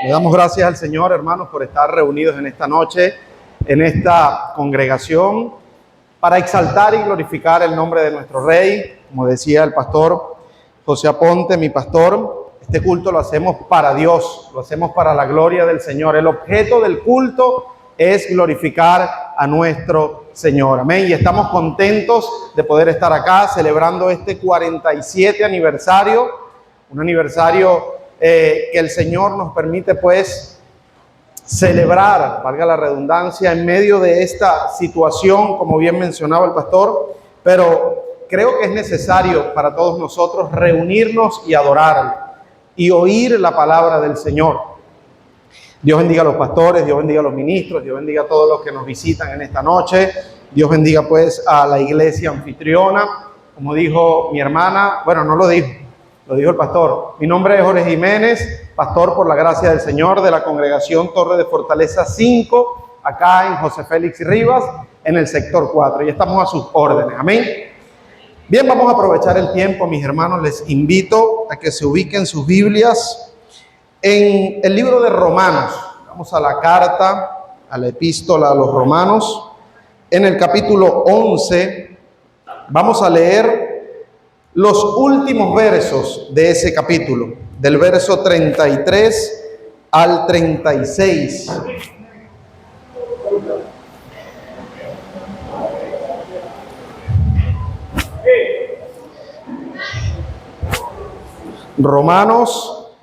Le damos gracias al Señor, hermanos, por estar reunidos en esta noche, en esta congregación, para exaltar y glorificar el nombre de nuestro Rey. Como decía el pastor José Aponte, mi pastor, este culto lo hacemos para Dios, lo hacemos para la gloria del Señor. El objeto del culto es glorificar a nuestro Señor. Amén. Y estamos contentos de poder estar acá celebrando este 47 aniversario, un aniversario que el Señor nos permite pues celebrar, valga la redundancia, en medio de esta situación, como bien mencionaba el pastor, pero creo que es necesario para todos nosotros reunirnos y adorar y oír la palabra del Señor. Dios bendiga a los pastores, Dios bendiga a los ministros, Dios bendiga a todos los que nos visitan en esta noche, Dios bendiga pues a la iglesia anfitriona, como dijo mi hermana, bueno, no lo dijo, lo dijo el pastor. Mi nombre es Jorge Jiménez, pastor por la gracia del Señor de la congregación Torre de Fortaleza 5, acá en José Félix Rivas, en el sector 4, y estamos a sus órdenes, amén. Bien, vamos a aprovechar el tiempo, mis hermanos, les invito a que se ubiquen sus Biblias en el libro de Romanos. Vamos a la carta, a la epístola a los Romanos, en el capítulo 11, vamos a leer los últimos versos de ese capítulo, del verso 33 al 36. Romanos,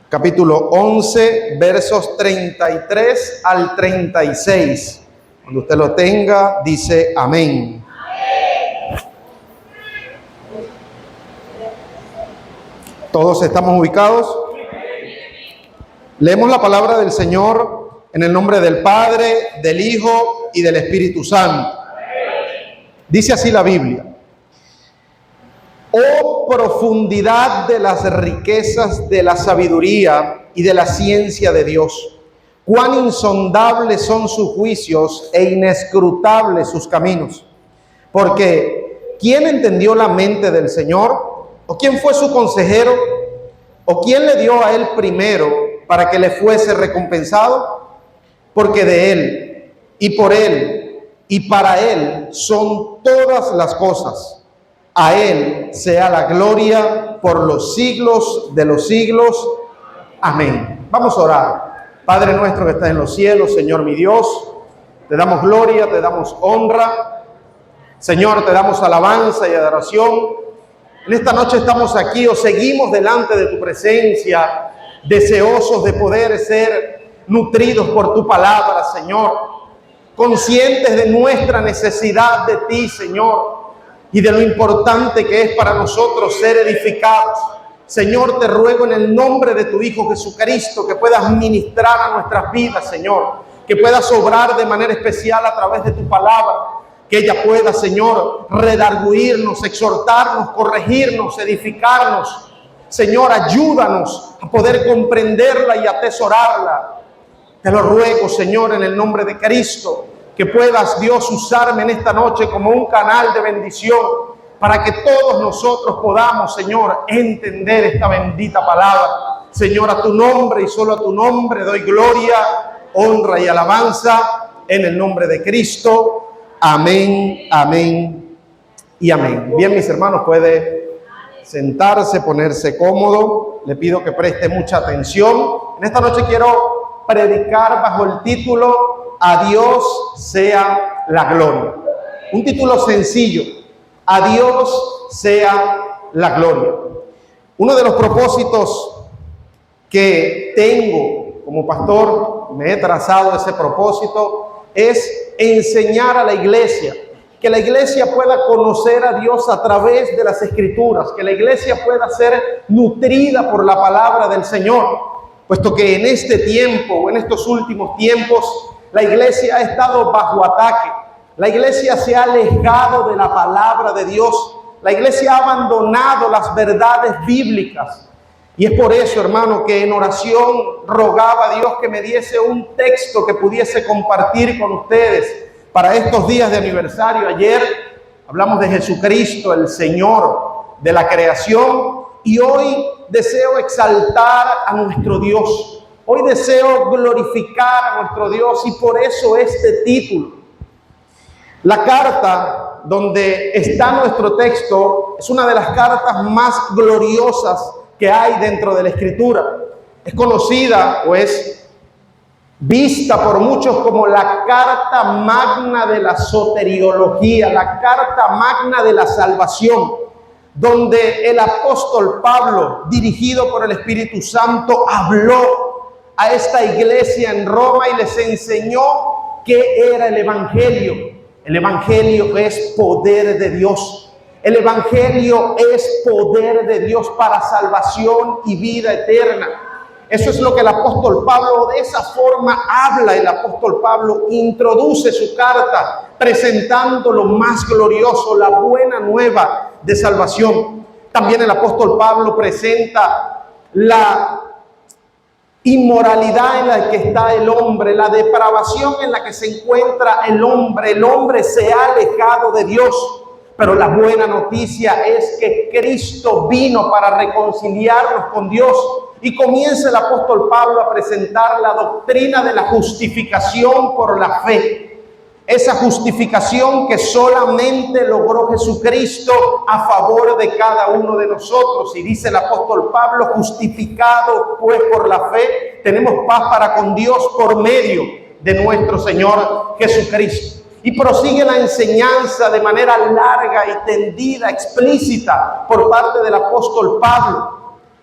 capítulo 11, versos 33 al 36. Cuando usted lo tenga, dice amén. ¿Todos estamos ubicados? Leemos la palabra del Señor en el nombre del Padre, del Hijo y del Espíritu Santo. Dice así la Biblia: Oh profundidad de las riquezas de la sabiduría y de la ciencia de Dios, cuán insondables son sus juicios e inescrutables sus caminos. Porque ¿quién entendió la mente del Señor? ¿O quién fue su consejero? ¿O quién le dio a él primero para que le fuese recompensado? Porque de él, y por él, y para él son todas las cosas. A él sea la gloria por los siglos de los siglos. Amén. Vamos a orar. Padre nuestro que estás en los cielos, Señor mi Dios, te damos gloria, te damos honra. Señor, te damos alabanza y adoración. En esta noche estamos aquí o seguimos delante de tu presencia, deseosos de poder ser nutridos por tu palabra, Señor, conscientes de nuestra necesidad de ti, Señor, y de lo importante que es para nosotros ser edificados. Señor, te ruego en el nombre de tu Hijo Jesucristo que puedas ministrar a nuestras vidas, Señor, que puedas obrar de manera especial a través de tu palabra, que ella pueda, Señor, redarguirnos, exhortarnos, corregirnos, edificarnos. Señor, ayúdanos a poder comprenderla y atesorarla. Te lo ruego, Señor, en el nombre de Cristo, que puedas, Dios, usarme en esta noche como un canal de bendición para que todos nosotros podamos, Señor, entender esta bendita palabra. Señor, a tu nombre y solo a tu nombre doy gloria, honra y alabanza en el nombre de Cristo. Amén, amén y amén. Bien, mis hermanos, puede sentarse, ponerse cómodo. Le pido que preste mucha atención. En esta noche quiero predicar bajo el título A Dios sea la gloria. Un título sencillo: A Dios sea la gloria. Uno de los propósitos que tengo como pastor, me he trazado ese propósito, es enseñar a la iglesia, que la iglesia pueda conocer a Dios a través de las Escrituras, que la iglesia pueda ser nutrida por la palabra del Señor, puesto que en este tiempo o en estos últimos tiempos la iglesia ha estado bajo ataque, la iglesia se ha alejado de la palabra de Dios, la iglesia ha abandonado las verdades bíblicas. Y es por eso, hermano, que en oración rogaba a Dios que me diese un texto que pudiese compartir con ustedes para estos días de aniversario. Ayer hablamos de Jesucristo, el Señor de la creación, y hoy deseo exaltar a nuestro Dios. hoy deseo glorificar a nuestro Dios y por eso este título. La carta donde está nuestro texto es una de las cartas más gloriosas que hay dentro de la Escritura. Es conocida o es vista por muchos como la carta magna de la soteriología, la carta magna de la salvación, donde el apóstol Pablo, dirigido por el Espíritu Santo, habló a esta iglesia en Roma y les enseñó qué era el Evangelio. El Evangelio es poder de Dios. El Evangelio es poder de Dios para salvación y vida eterna. Eso es lo que el apóstol Pablo, de esa forma habla. El apóstol Pablo introduce su carta presentando lo más glorioso, la buena nueva de salvación. También el apóstol Pablo presenta la inmoralidad en la que está el hombre, la depravación en la que se encuentra el hombre. El hombre se ha alejado de Dios, pero la buena noticia es que Cristo vino para reconciliarnos con Dios. Y comienza el apóstol Pablo a presentar la doctrina de la justificación por la fe. Esa justificación que solamente logró Jesucristo a favor de cada uno de nosotros. Y dice el apóstol Pablo: justificado pues por la fe, tenemos paz para con Dios por medio de nuestro Señor Jesucristo. Y prosigue la enseñanza de manera larga y tendida, explícita, por parte del apóstol Pablo,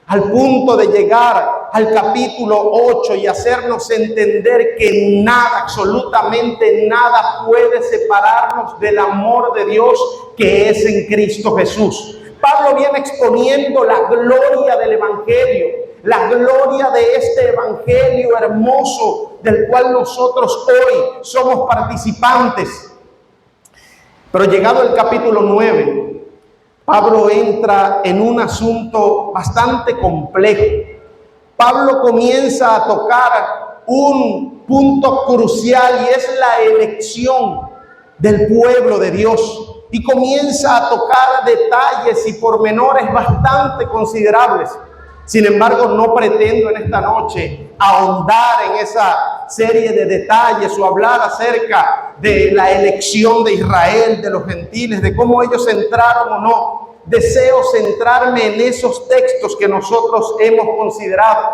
al punto de llegar al capítulo 8 y hacernos entender que nada, absolutamente nada puede separarnos del amor de Dios que es en Cristo Jesús. Pablo viene exponiendo la gloria del Evangelio, la gloria de este Evangelio hermoso del cual nosotros hoy somos participantes. Pero llegado el capítulo 9, Pablo entra en un asunto bastante complejo. Pablo comienza a tocar un punto crucial y es la elección del pueblo de Dios. Y comienza a tocar detalles y pormenores bastante considerables. Sin embargo, no pretendo en esta noche ahondar en esa serie de detalles o hablar acerca de la elección de Israel, de los gentiles, de cómo ellos entraron o no. Deseo centrarme en esos textos que nosotros hemos considerado,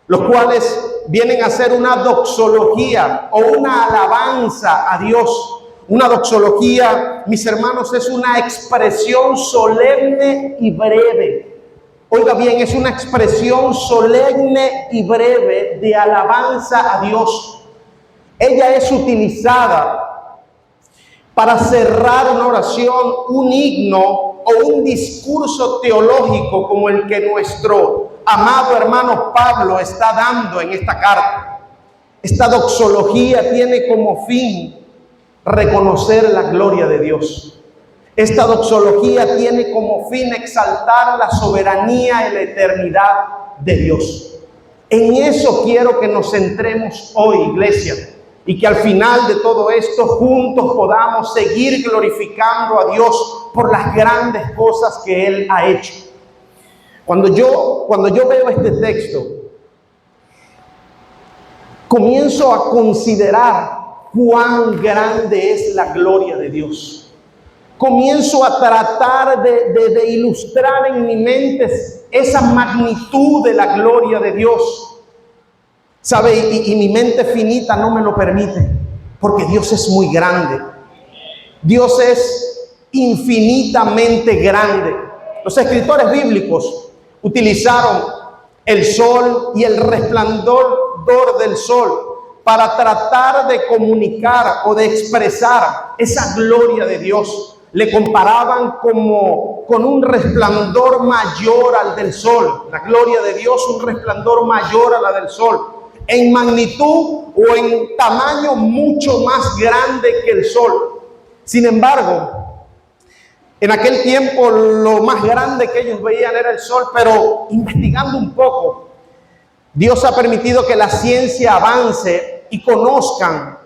los cuales vienen a ser una doxología o una alabanza a Dios. Una doxología, mis hermanos, es una expresión solemne y breve. Oiga bien, es una expresión solemne y breve de alabanza a Dios. Ella es utilizada para cerrar una oración, un himno o un discurso teológico como el que nuestro amado hermano Pablo está dando en esta carta. Esta doxología tiene como fin reconocer la gloria de Dios. Esta doxología tiene como fin exaltar la soberanía y la eternidad de Dios. En eso quiero que nos centremos hoy, iglesia, y que al final de todo esto juntos podamos seguir glorificando a Dios por las grandes cosas que Él ha hecho. Cuando yo veo este texto, comienzo a considerar cuán grande es la gloria de Dios. Comienzo a tratar de ilustrar en mi mente esa magnitud de la gloria de Dios. ¿Sabe? Y mi mente finita no me lo permite, porque Dios es muy grande. Dios es infinitamente grande. Los escritores bíblicos utilizaron el sol y el resplandor del sol para tratar de comunicar o de expresar esa gloria de Dios. Le comparaban como con un resplandor mayor al del sol. La gloria de Dios, un resplandor mayor a la del sol. En magnitud o en tamaño mucho más grande que el sol. Sin embargo, en aquel tiempo lo más grande que ellos veían era el sol, pero investigando un poco, Dios ha permitido que la ciencia avance y conozcan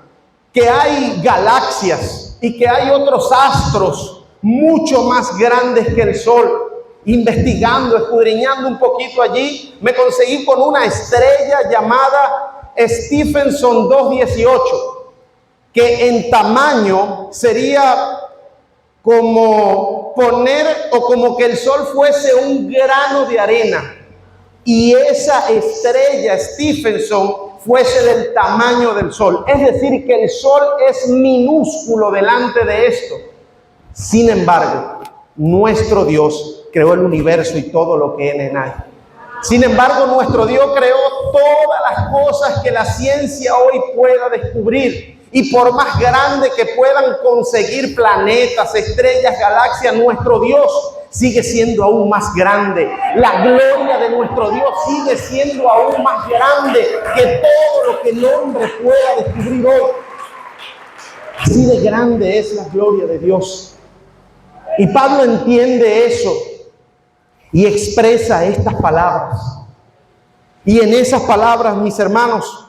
que hay galaxias y que hay otros astros mucho más grandes que el sol. investigando, escudriñando un poquito allí, me conseguí con una estrella llamada Stephenson 218, que en tamaño sería como poner o como que el sol fuese un grano de arena y esa estrella Stephenson fuese del tamaño del sol. Es decir, que el sol es minúsculo delante de esto. Sin embargo, nuestro Dios creó el universo y todo lo que en él hay. Sin embargo, nuestro Dios creó todas las cosas que la ciencia hoy pueda descubrir. Y por más grande que puedan conseguir planetas, estrellas, galaxias, nuestro Dios sigue siendo aún más grande. La gloria de nuestro Dios sigue siendo aún más grande que todo lo que el hombre pueda descubrir hoy. Así de grande es la gloria de Dios. Y Pablo entiende eso y expresa estas palabras. Y en esas palabras, mis hermanos,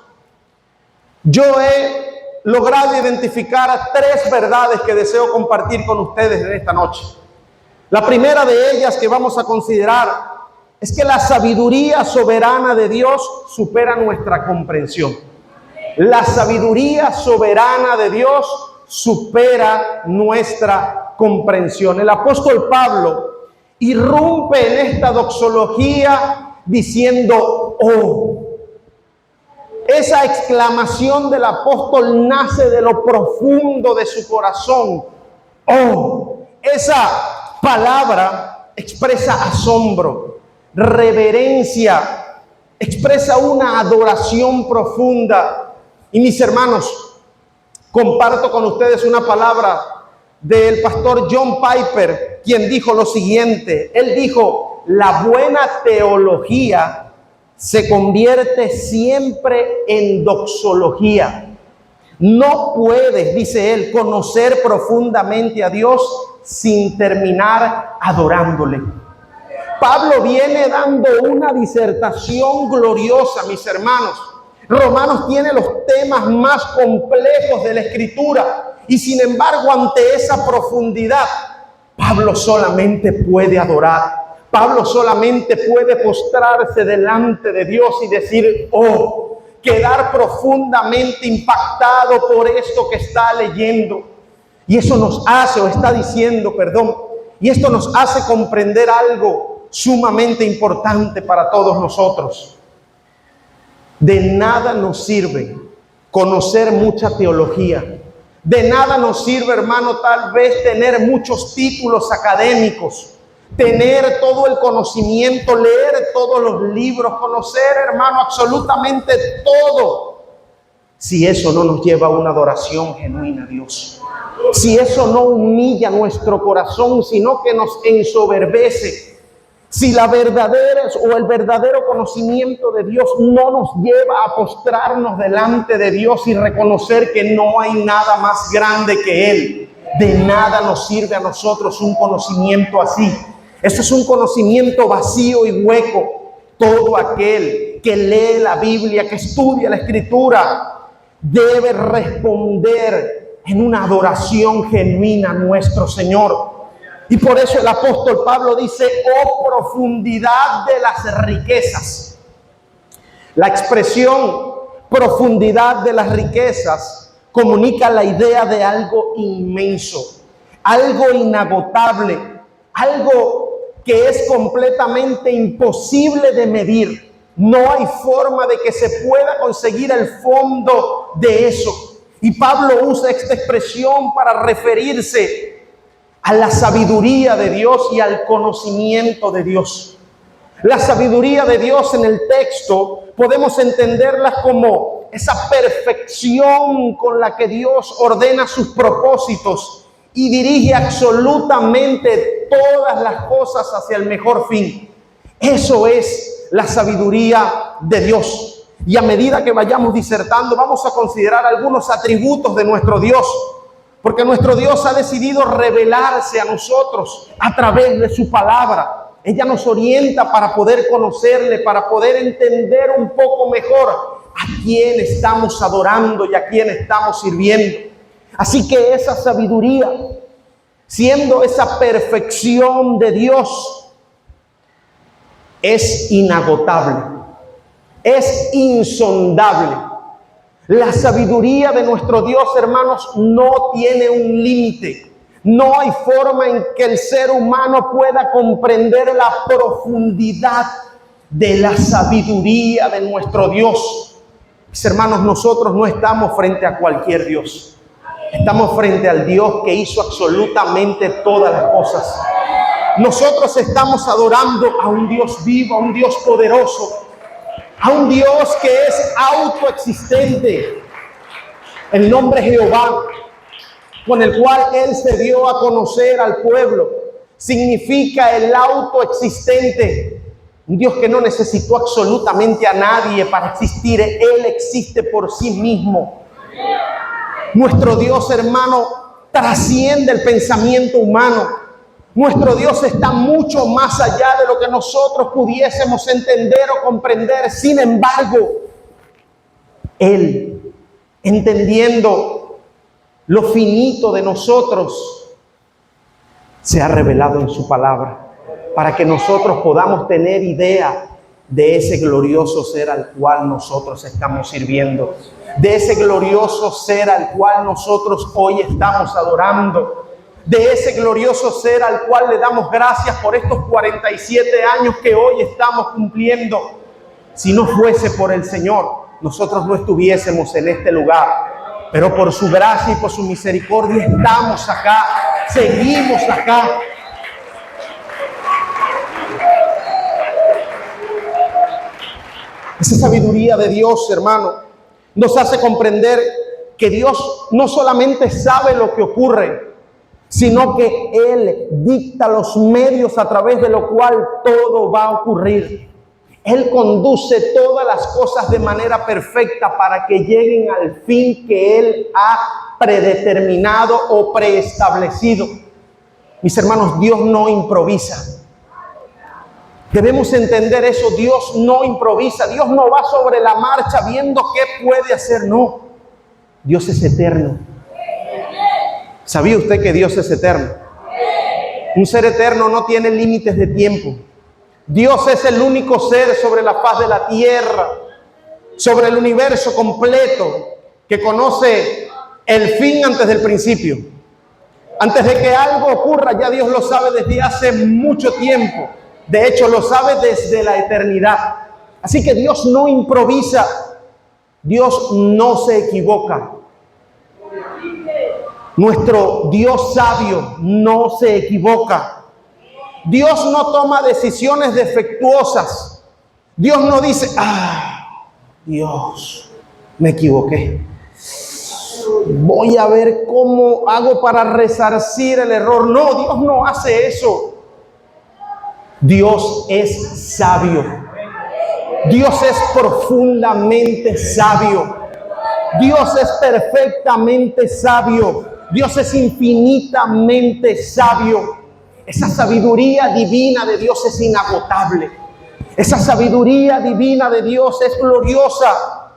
yo he logrado identificar a 3 verdades que deseo compartir con ustedes en esta noche. La primera de ellas que vamos a considerar es que la sabiduría soberana de Dios supera nuestra comprensión. La sabiduría soberana de Dios supera nuestra comprensión. El apóstol Pablo irrumpe en esta doxología diciendo, oh. Esa exclamación del apóstol nace de lo profundo de su corazón. Oh, esa palabra expresa asombro, reverencia, expresa una adoración profunda. Y mis hermanos, comparto con ustedes una palabra del pastor John Piper, quien dijo lo siguiente. Él dijo, la buena teología se convierte siempre en doxología. No puedes, dice él, conocer profundamente a Dios sin terminar adorándole. Pablo viene dando una disertación gloriosa, mis hermanos. Romanos tiene los temas más complejos de la Escritura y sin embargo, ante esa profundidad, Pablo solamente puede adorar. Pablo solamente puede postrarse delante de Dios y decir, oh, quedar profundamente impactado por esto que está leyendo. Y eso nos hace, o está diciendo, y esto nos hace comprender algo sumamente importante para todos nosotros. De nada nos sirve conocer mucha teología. De nada nos sirve, hermano, tal vez tener muchos títulos académicos, tener todo el conocimiento, leer todos los libros, conocer, hermano, absolutamente todo, si eso no nos lleva a una adoración genuina a Dios. Si eso no humilla nuestro corazón, sino que nos ensoberbece. Si la verdadera o el verdadero conocimiento de Dios no nos lleva a postrarnos delante de Dios y reconocer que no hay nada más grande que Él. De nada nos sirve a nosotros un conocimiento así. Eso es un conocimiento vacío y hueco. Todo aquel que lee la Biblia, que estudia la Escritura, debe responder en una adoración genuina a nuestro Señor. Y por eso el apóstol Pablo dice, oh profundidad de las riquezas. La expresión profundidad de las riquezas comunica la idea de algo inmenso, algo inagotable, algo que es completamente imposible de medir. No hay forma de que se pueda conseguir el fondo de eso. Y Pablo usa esta expresión para referirse a la sabiduría de Dios y al conocimiento de Dios. La sabiduría de Dios en el texto podemos entenderla como esa perfección con la que Dios ordena sus propósitos y dirige absolutamente todas las cosas hacia el mejor fin. Eso es la sabiduría de Dios. Y a medida que vayamos disertando, vamos a considerar algunos atributos de nuestro Dios. Porque nuestro Dios ha decidido revelarse a nosotros a través de su palabra. Ella nos orienta para poder conocerle, para poder entender un poco mejor a quién estamos adorando y a quién estamos sirviendo. Así que esa sabiduría, siendo esa perfección de Dios, es inagotable, es insondable. La sabiduría de nuestro Dios, hermanos, no tiene un límite. No hay forma en que el ser humano pueda comprender la profundidad de la sabiduría de nuestro Dios. Mis hermanos, nosotros no estamos frente a cualquier Dios. Estamos frente al Dios que hizo absolutamente todas las cosas. Nosotros estamos adorando a un Dios vivo, a un Dios poderoso, a un Dios que es autoexistente. El nombre Jehová, con el cual Él se dio a conocer al pueblo, significa el autoexistente. Un Dios que no necesitó absolutamente a nadie para existir. Él existe por sí mismo. Nuestro Dios, hermano, trasciende el pensamiento humano. Nuestro Dios está mucho más allá de lo que nosotros pudiésemos entender o comprender. Sin embargo, Él, entendiendo lo finito de nosotros, se ha revelado en su palabra para que nosotros podamos tener idea de ese glorioso ser al cual nosotros estamos sirviendo, de ese glorioso ser al cual nosotros hoy estamos adorando, de ese glorioso ser al cual le damos gracias por estos 47 años que hoy estamos cumpliendo. Si no fuese por el Señor, nosotros no estuviésemos en este lugar, pero por su gracia y por su misericordia estamos acá, seguimos acá. Esa sabiduría de Dios, hermano, nos hace comprender que Dios no solamente sabe lo que ocurre, sino que Él dicta los medios a través de lo cual todo va a ocurrir. Él conduce todas las cosas de manera perfecta para que lleguen al fin que Él ha predeterminado o preestablecido. Mis hermanos, Dios no improvisa. Debemos entender eso. Dios no improvisa. Dios no va sobre la marcha viendo qué puede hacer. No. Dios es eterno. ¿Sabía usted que Dios es eterno? Un ser eterno no tiene límites de tiempo. Dios es el único ser sobre la faz de la tierra, sobre el universo completo, que conoce el fin antes del principio. Antes de que algo ocurra, ya Dios lo sabe desde hace mucho tiempo. De hecho, lo sabe desde la eternidad. Así que Dios no improvisa. Dios no se equivoca. Nuestro Dios sabio no se equivoca. Dios no toma decisiones defectuosas. Dios no dice, Dios, me equivoqué. Voy a ver cómo hago para resarcir el error. No, Dios no hace eso. Dios es sabio. Dios es profundamente sabio. Dios es perfectamente sabio. Dios es infinitamente sabio. Esa sabiduría divina de Dios es inagotable. Esa sabiduría divina de Dios es gloriosa.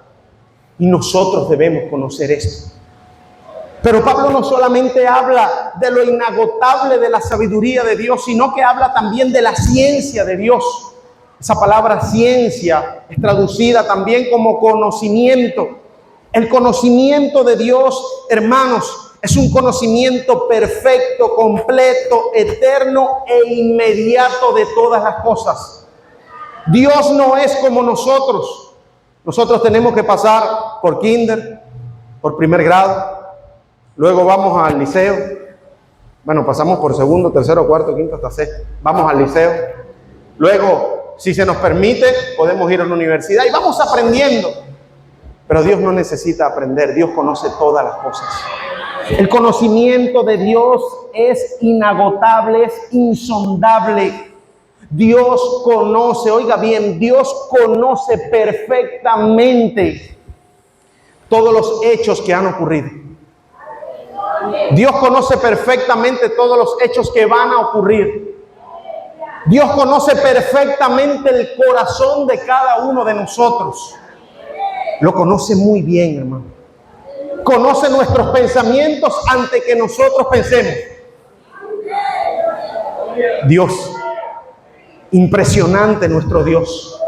Y nosotros debemos conocer esto. Pero Pablo no solamente habla de lo inagotable de la sabiduría de Dios, sino que habla también de la ciencia de Dios. Esa palabra ciencia es traducida también como conocimiento. El conocimiento de Dios, hermanos, es un conocimiento perfecto, completo, eterno e inmediato de todas las cosas. Dios no es como nosotros. Nosotros tenemos que pasar por kinder, por primer grado, luego vamos al liceo. Bueno, pasamos por segundo, tercero, cuarto, quinto, hasta sexto. Vamos al liceo. Luego, si se nos permite, podemos ir a la universidad y vamos aprendiendo. Pero Dios no necesita aprender. Dios conoce todas las cosas. El conocimiento de Dios es inagotable, es insondable. Dios conoce, oiga bien, Dios conoce perfectamente todos los hechos que han ocurrido. Dios conoce perfectamente todos los hechos que van a ocurrir. Dios conoce perfectamente el corazón de cada uno de nosotros. Lo conoce muy bien, hermano. Conoce nuestros pensamientos antes que nosotros pensemos. Dios. Impresionante nuestro Dios.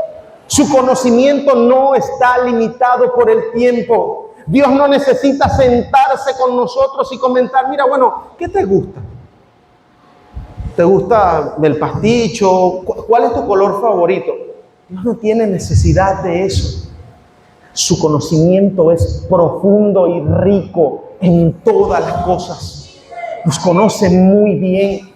Su conocimiento no está limitado por el tiempo. Dios no necesita sentarse con nosotros y comentar, mira, bueno, ¿qué te gusta? ¿Te gusta el pasticho? ¿Cuál es tu color favorito? Dios no tiene necesidad de eso. Su conocimiento es profundo y rico en todas las cosas. Nos conoce muy bien.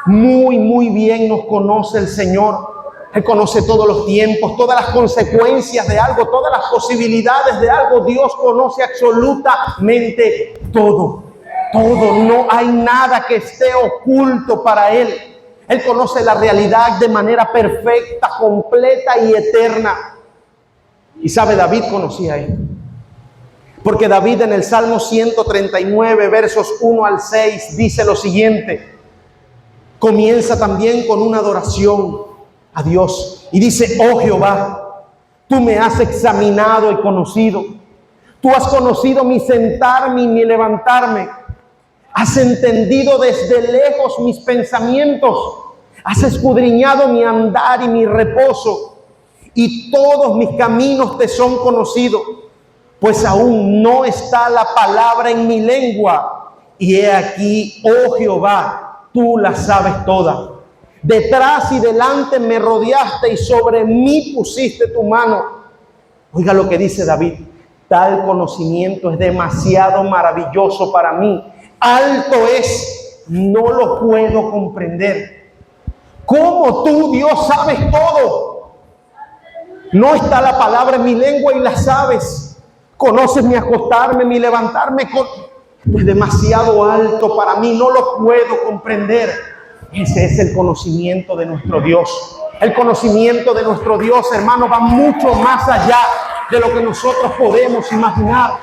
Muy bien nos conoce el Señor. Él conoce todos los tiempos, todas las consecuencias de algo, todas las posibilidades de algo. Dios conoce absolutamente todo. Todo, no hay nada que esté oculto para Él. Él conoce la realidad de manera perfecta, completa y eterna. Y sabe, David conocía esto. Porque David en el Salmo 139, versos 1 al 6, dice lo siguiente. Comienza también con una adoración a Dios. Y dice, oh Jehová, tú me has examinado y conocido. Tú has conocido mi sentarme y mi levantarme. Has entendido desde lejos mis pensamientos. Has escudriñado mi andar y mi reposo. Y todos mis caminos te son conocidos. Pues aún no está la palabra en mi lengua. Y he aquí, oh Jehová, tú la sabes toda. Detrás y delante me rodeaste y sobre mí pusiste tu mano. Oiga lo que dice David. Tal conocimiento es demasiado maravilloso para mí. Alto es, no lo puedo comprender. ¿Cómo tú, Dios, sabes todo? No está la palabra en mi lengua y la sabes. Conoces mi acostarme, mi levantarme. Es demasiado alto para mí, no lo puedo comprender. Ese es el conocimiento de nuestro Dios. El conocimiento de nuestro Dios, hermano, va mucho más allá de lo que nosotros podemos imaginar.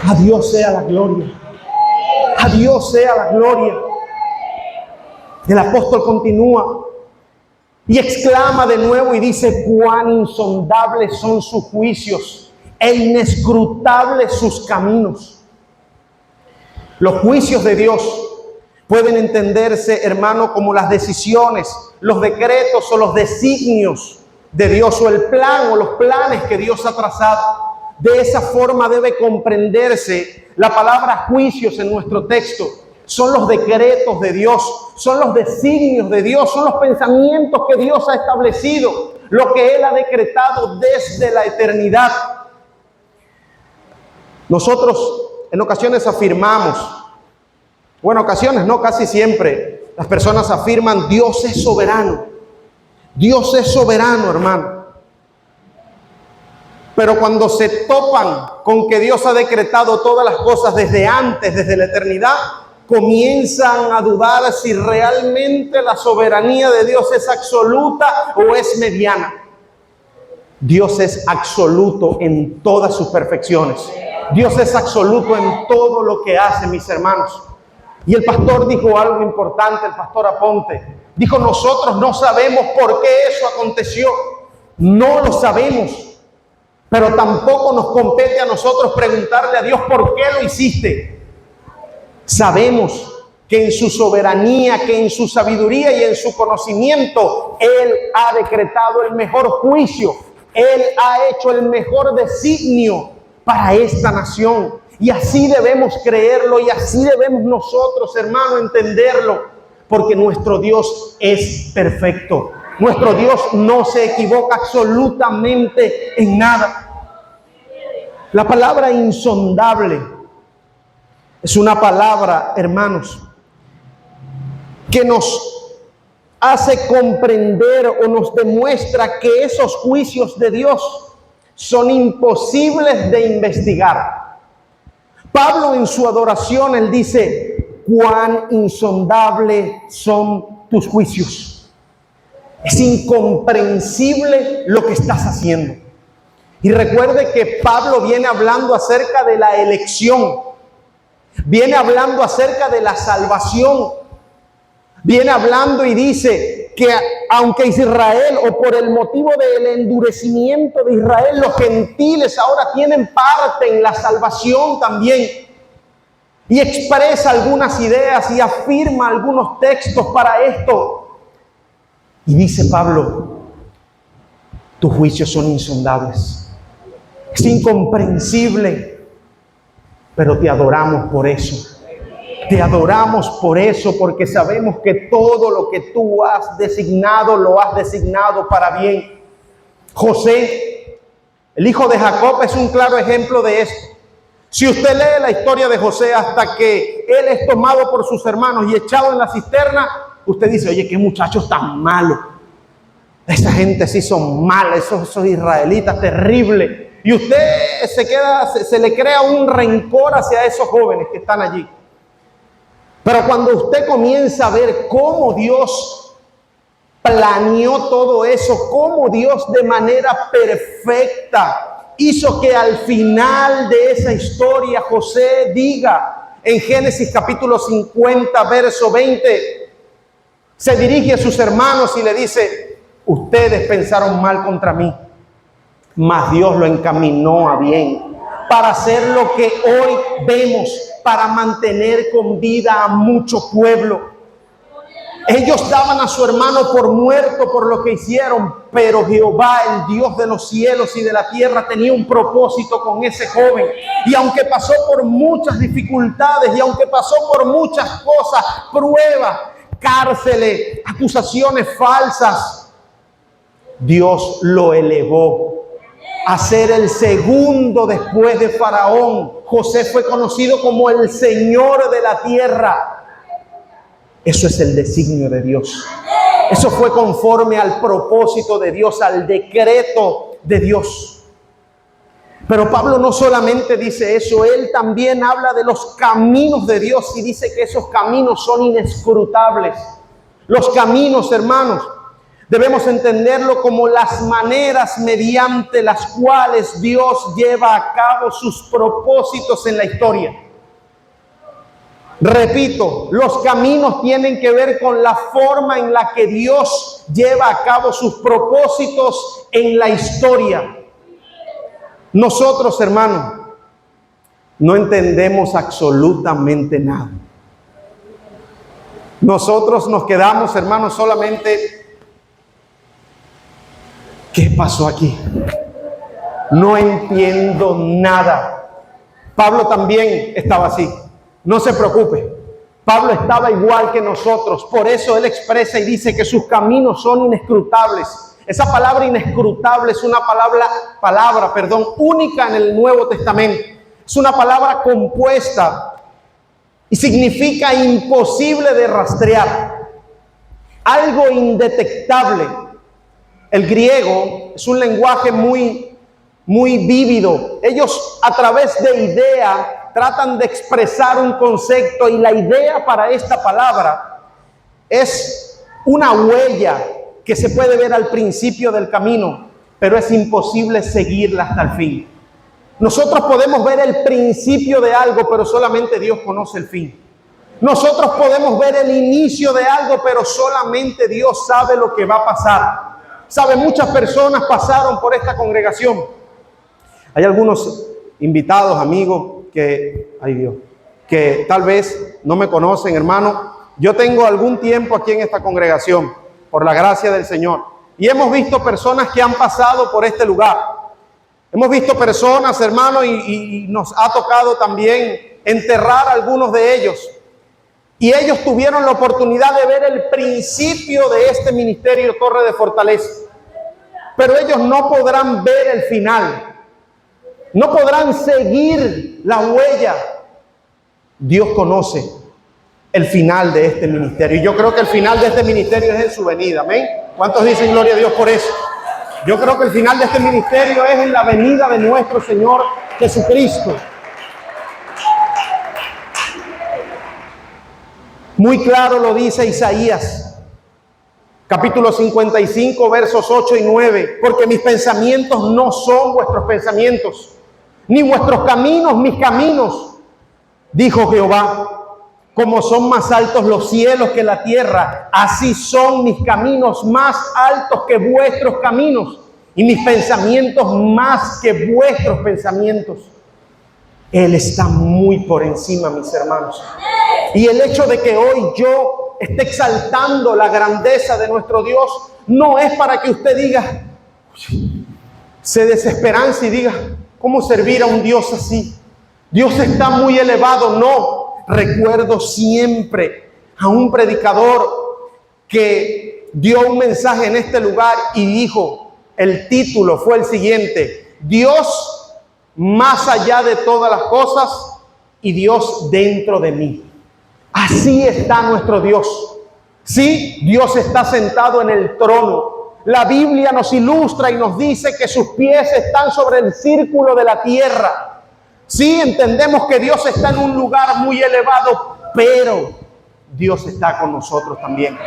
A Dios sea la gloria. A Dios sea la gloria. El apóstol continúa y exclama de nuevo y dice, cuán insondables son sus juicios e inescrutables sus caminos. Los juicios de Dios pueden entenderse, hermano, como las decisiones, los decretos o los designios de Dios, o el plan o los planes que Dios ha trazado. De esa forma debe comprenderse la palabra juicios en nuestro texto. Son los decretos de Dios, son los designios de Dios, son los pensamientos que Dios ha establecido, lo que Él ha decretado desde la eternidad. Nosotros en ocasiones afirmamos, bueno, ocasiones no, casi siempre, las personas afirman, Dios es soberano. Dios es soberano, hermano. Pero cuando se topan con que Dios ha decretado todas las cosas desde antes, desde la eternidad, comienzan a dudar si realmente la soberanía de Dios es absoluta o es mediana. Dios es absoluto en todas sus perfecciones. Dios es absoluto en todo lo que hace, mis hermanos. Y el pastor dijo algo importante, el pastor Aponte. Dijo, nosotros no sabemos por qué eso aconteció. No lo sabemos. Pero tampoco nos compete a nosotros preguntarle a Dios por qué lo hiciste. Sabemos que en su soberanía, que en su sabiduría y en su conocimiento, Él ha decretado el mejor juicio. Él ha hecho el mejor designio para esta nación. Y así debemos creerlo y así debemos nosotros, hermano, entenderlo. Porque nuestro Dios es perfecto. Nuestro Dios no se equivoca absolutamente en nada. La palabra insondable es una palabra, hermanos, que nos hace comprender o nos demuestra que esos juicios de Dios son imposibles de investigar. Pablo en su adoración, él dice, cuán insondable son tus juicios. Es incomprensible lo que estás haciendo. Y recuerde que Pablo viene hablando acerca de la elección. Viene hablando acerca de la salvación. Viene hablando y dice que aunque Israel, o por el motivo del endurecimiento de Israel, los gentiles ahora tienen parte en la salvación también. y expresa algunas ideas y afirma algunos textos para esto. Y dice Pablo, tus juicios son insondables. Es incomprensible, pero te adoramos por eso. Te adoramos por eso, porque sabemos que todo lo que tú has designado, lo has designado para bien. José, el hijo de Jacob, es un claro ejemplo de esto. Si usted lee la historia de José hasta que él es tomado por sus hermanos y echado en la cisterna, usted dice, oye, qué muchachos tan malos. Esa gente sí son malos, esos israelitas terribles. Y usted se le crea un rencor hacia esos jóvenes que están allí. Pero cuando usted comienza a ver cómo Dios planeó todo eso, cómo Dios de manera perfecta hizo que al final de esa historia José diga en Génesis capítulo 50, verso 20, se dirige a sus hermanos y le dice, ustedes pensaron mal contra mí, mas Dios lo encaminó a bien para hacer lo que hoy vemos, para mantener con vida a mucho pueblo. Ellos daban a su hermano por muerto por lo que hicieron, pero Jehová, el Dios de los cielos y de la tierra, tenía un propósito con ese joven. Y aunque pasó por muchas dificultades, y aunque pasó por muchas cosas, pruebas, cárceles, acusaciones falsas, Dios lo elevó a ser el segundo después de Faraón. José fue conocido como el Señor de la tierra. Eso es el designio de Dios. Eso fue conforme al propósito de Dios, al decreto de Dios. Pero Pablo no solamente dice eso, él también habla de los caminos de Dios y dice que esos caminos son inescrutables. Los caminos, hermanos, debemos entenderlo como las maneras mediante las cuales Dios lleva a cabo sus propósitos en la historia. Repito, los caminos tienen que ver con la forma en la que Dios lleva a cabo sus propósitos en la historia. Nosotros, hermanos, no entendemos absolutamente nada. Nosotros nos quedamos, hermanos, solamente, ¿qué pasó aquí? No entiendo nada. Pablo también estaba así. No se preocupe, Pablo estaba igual que nosotros, por eso él expresa y dice que sus caminos son inescrutables. Esa palabra inescrutable es una palabra única en el Nuevo Testamento. Es una palabra compuesta y significa imposible de rastrear, algo indetectable. El griego es un lenguaje muy vívido. Ellos a través de idea tratan de expresar un concepto y la idea para esta palabra es una huella que se puede ver al principio del camino, pero es imposible seguirla hasta el fin. Nosotros podemos ver el principio de algo, pero solamente Dios conoce el fin. Nosotros podemos ver el inicio de algo, pero solamente Dios sabe lo que va a pasar. Sabe, muchas personas pasaron por esta congregación. Hay algunos invitados, amigos, que tal vez no me conocen, hermano. Yo tengo algún tiempo aquí en esta congregación, por la gracia del Señor, y hemos visto personas que han pasado por este lugar. Hemos visto personas, hermano, y nos ha tocado también enterrar a algunos de ellos. Y ellos tuvieron la oportunidad de ver el principio de este ministerio Torre de Fortaleza. Pero ellos no podrán ver el final. No podrán seguir la huella. Dios conoce el final de este ministerio. Y yo creo que el final de este ministerio es en su venida. ¿Amén? ¿Cuántos dicen gloria a Dios por eso? Yo creo que el final de este ministerio es en la venida de nuestro Señor Jesucristo. Muy claro lo dice Isaías, capítulo 55, versos 8 y 9. Porque mis pensamientos no son vuestros pensamientos, ni vuestros caminos mis caminos, dijo Jehová. Como son más altos los cielos que la tierra, así son mis caminos más altos que vuestros caminos, y mis pensamientos más que vuestros pensamientos. Él está muy por encima, mis hermanos. Y el hecho de que hoy yo esté exaltando la grandeza de nuestro Dios no es para que usted diga, se desesperance y diga, ¿cómo servir a un Dios así? Dios está muy elevado. No, recuerdo siempre a un predicador que dio un mensaje en este lugar y dijo, el título fue el siguiente: Dios más allá de todas las cosas y Dios dentro de mí. Así está nuestro Dios. Sí, Dios está sentado en el trono. La Biblia nos ilustra y nos dice que sus pies están sobre el círculo de la tierra. Sí, entendemos que Dios está en un lugar muy elevado, pero Dios está con nosotros también.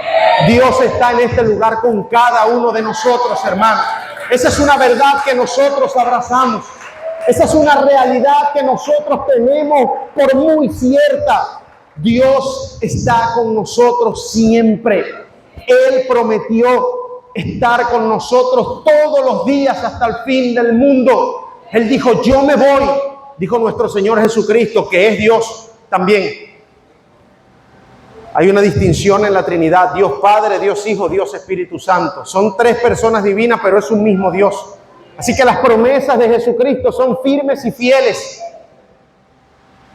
Dios está en este lugar con cada uno de nosotros, hermanos. Esa es una verdad que nosotros abrazamos. Esa es una realidad que nosotros tenemos por muy cierta. Dios está con nosotros siempre. Él prometió estar con nosotros todos los días hasta el fin del mundo. Él dijo, yo me voy. Dijo nuestro Señor Jesucristo, que es Dios también. Hay una distinción en la Trinidad: Dios Padre, Dios Hijo, Dios Espíritu Santo. Son tres personas divinas, pero es un mismo Dios. Así que las promesas de Jesucristo son firmes y fieles.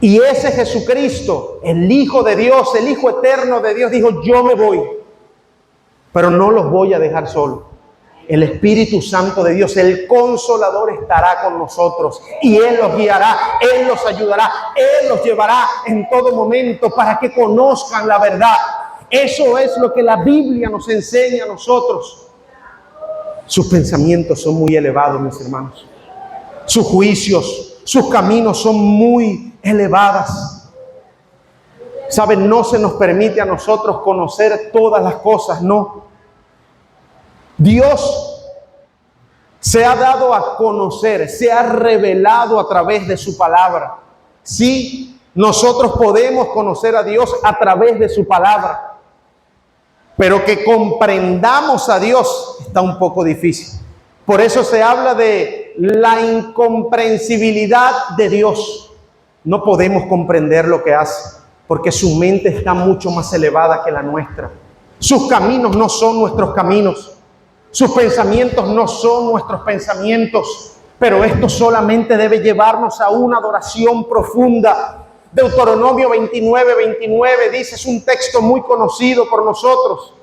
Y ese Jesucristo, el Hijo de Dios, el Hijo eterno de Dios, dijo, yo me voy, pero no los voy a dejar solos. El Espíritu Santo de Dios, el Consolador, estará con nosotros y Él los guiará, Él los ayudará, Él los llevará en todo momento para que conozcan la verdad. Eso es lo que la Biblia nos enseña a nosotros. Sus pensamientos son muy elevados, mis hermanos. Sus juicios, sus caminos son muy elevados. ¿Saben? No se nos permite a nosotros conocer todas las cosas, no. Dios se ha dado a conocer, se ha revelado a través de su palabra. Sí, nosotros podemos conocer a Dios a través de su palabra. Pero que comprendamos a Dios está un poco difícil. Por eso se habla de la incomprensibilidad de Dios. No podemos comprender lo que hace, porque su mente está mucho más elevada que la nuestra. Sus caminos no son nuestros caminos. Sus pensamientos no son nuestros pensamientos. Pero esto solamente debe llevarnos a una adoración profunda. Deuteronomio 29:29 dice, es un texto muy conocido por nosotros.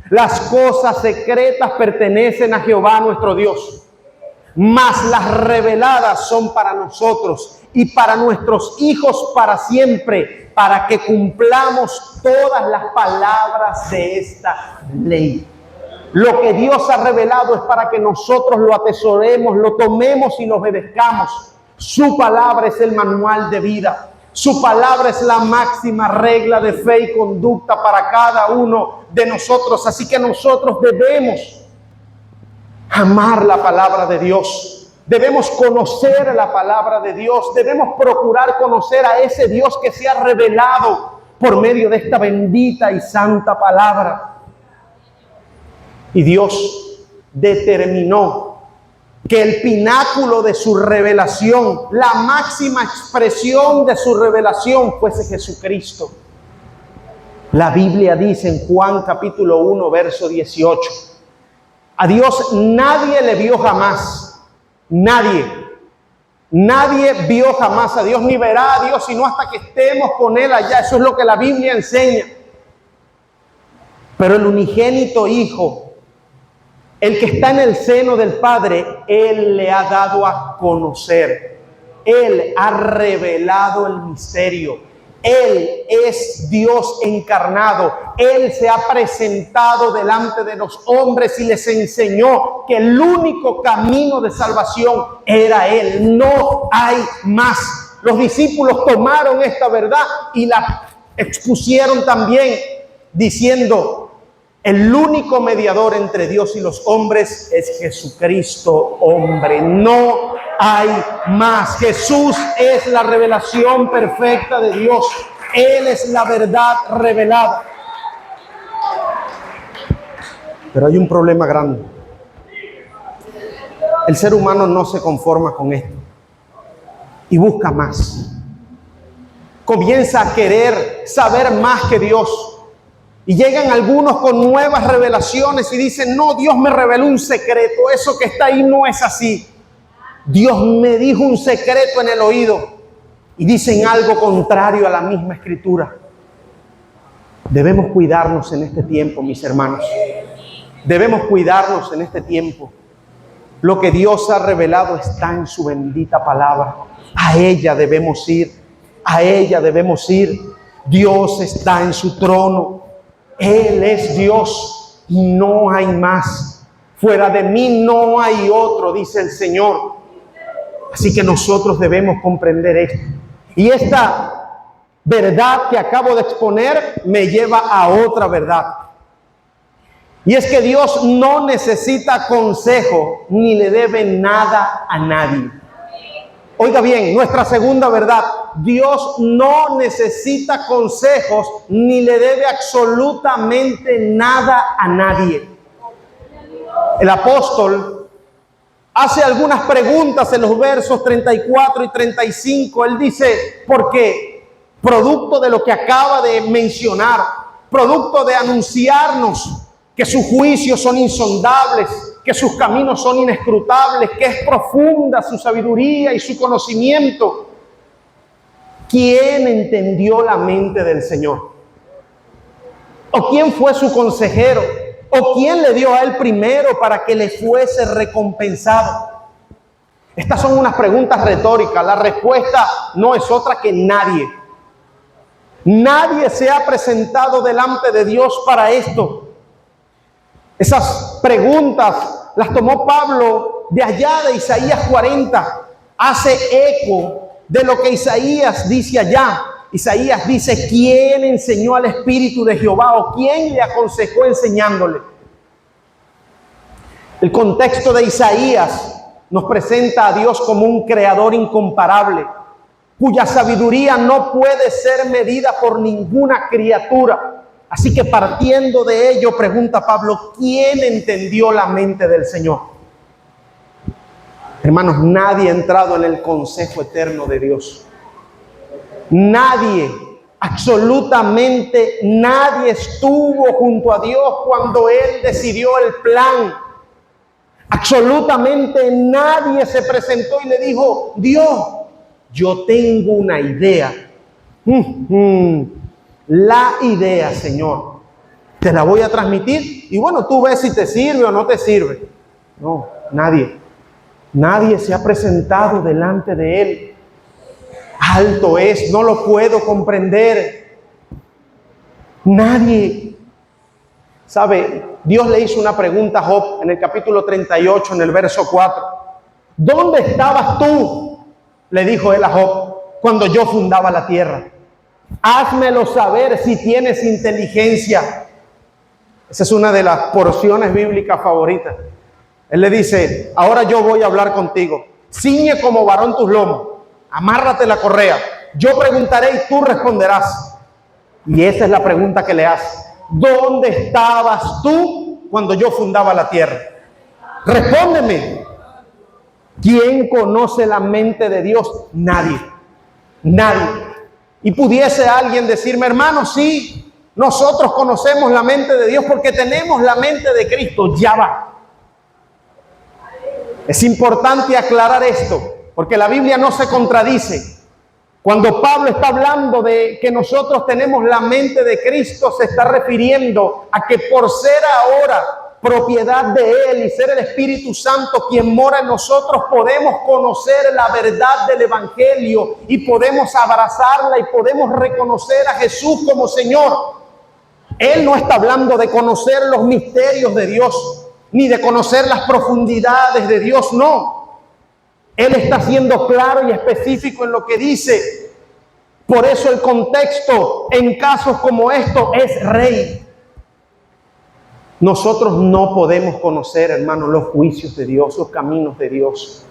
Las cosas secretas pertenecen a Jehová nuestro Dios, mas las reveladas son para nosotros y para nuestros hijos para siempre, para que cumplamos todas las palabras de esta ley. Lo que Dios ha revelado es para que nosotros lo atesoremos, lo tomemos y lo obedezcamos. Su palabra es el manual de vida. Su palabra es la máxima regla de fe y conducta para cada uno de nosotros. Así que nosotros debemos amar la palabra de Dios. Debemos conocer la palabra de Dios. Debemos procurar conocer a ese Dios que se ha revelado por medio de esta bendita y santa palabra. Y Dios determinó que el pináculo de su revelación, la máxima expresión de su revelación fuese Jesucristo. La Biblia dice en Juan capítulo 1, verso 18, a Dios nadie le vio jamás, nadie vio jamás a Dios, ni verá a Dios, sino hasta que estemos con Él allá. Eso es lo que la Biblia enseña. Pero el unigénito Hijo, el que está en el seno del Padre, Él le ha dado a conocer. Él ha revelado el misterio. Él es Dios encarnado. Él se ha presentado delante de los hombres y les enseñó que el único camino de salvación era Él. No hay más. Los discípulos tomaron esta verdad y la expusieron también diciendo, el único mediador entre Dios y los hombres es Jesucristo, hombre. No hay más. Jesús es la revelación perfecta de Dios. Él es la verdad revelada. Pero hay un problema grande. El ser humano no se conforma con esto. y busca más. Comienza a querer saber más que Dios. Y llegan algunos con nuevas revelaciones y dicen, no, Dios me reveló un secreto, eso que está ahí no es así. Dios me dijo un secreto en el oído. Y dicen algo contrario a la misma Escritura. Debemos cuidarnos en este tiempo, mis hermanos. Debemos cuidarnos en este tiempo. Lo que Dios ha revelado está en su bendita palabra. A ella debemos ir. A ella debemos ir. Dios está en su trono. Él es Dios y no hay más. Fuera de mí no hay otro, dice el Señor. Así que nosotros debemos comprender esto. Y esta verdad que acabo de exponer me lleva a otra verdad. Y es que Dios no necesita consejo ni le debe nada a nadie. Oiga bien, nuestra segunda verdad. Dios no necesita consejos ni le debe absolutamente nada a nadie. El apóstol hace algunas preguntas en los versos 34 y 35. Él dice, porque producto de lo que acaba de mencionar, producto de anunciarnos que sus juicios son insondables, que sus caminos son inescrutables, que es profunda su sabiduría y su conocimiento. ¿Quién entendió la mente del Señor? ¿O quién fue su consejero? ¿O quién le dio a él primero para que le fuese recompensado? Estas son unas preguntas retóricas. La respuesta no es otra que nadie. Nadie se ha presentado delante de Dios para esto. Esas preguntas las tomó Pablo de allá de Isaías 40. Hace eco de lo que Isaías dice allá. Isaías dice, ¿quién enseñó al Espíritu de Jehová? ¿O quién le aconsejó enseñándole? El contexto de Isaías nos presenta a Dios como un creador incomparable, cuya sabiduría no puede ser medida por ninguna criatura. Así que partiendo de ello, pregunta Pablo, ¿quién entendió la mente del Señor? Hermanos, nadie ha entrado en el consejo eterno de Dios. Nadie, absolutamente nadie estuvo junto a Dios cuando Él decidió el plan. Absolutamente nadie se presentó y le dijo, Dios, yo tengo una idea. La idea, Señor, te la voy a transmitir y bueno, tú ves si te sirve o no te sirve. No, nadie. Nadie se ha presentado delante de Él. Alto es, no lo puedo comprender. Nadie. ¿Sabe? Dios le hizo una pregunta a Job en el capítulo 38, en el verso 4. ¿Dónde estabas tú? Le dijo él a Job, cuando yo fundaba la tierra. Házmelo saber si tienes inteligencia. Esa es una de las porciones bíblicas favoritas. Él le dice, ahora yo voy a hablar contigo. Ciñe como varón tus lomos. Amárrate la correa. Yo preguntaré y tú responderás. Y esa es la pregunta que le hace. ¿Dónde estabas tú cuando yo fundaba la tierra? Respóndeme. ¿Quién conoce la mente de Dios? Nadie. Nadie. Y pudiese alguien decirme, hermano, sí, nosotros conocemos la mente de Dios porque tenemos la mente de Cristo. Ya va. Es importante aclarar esto, porque la Biblia no se contradice. Cuando Pablo está hablando de que nosotros tenemos la mente de Cristo, se está refiriendo a que por ser ahora propiedad de Él y ser el Espíritu Santo quien mora en nosotros, podemos conocer la verdad del Evangelio y podemos abrazarla y podemos reconocer a Jesús como Señor. Él no está hablando de conocer los misterios de Dios, ni de conocer las profundidades de Dios, no. Él está siendo claro y específico en lo que dice. Por eso el contexto en casos como estos es rey. Nosotros no podemos conocer, hermanos, los juicios de Dios, los caminos de Dios.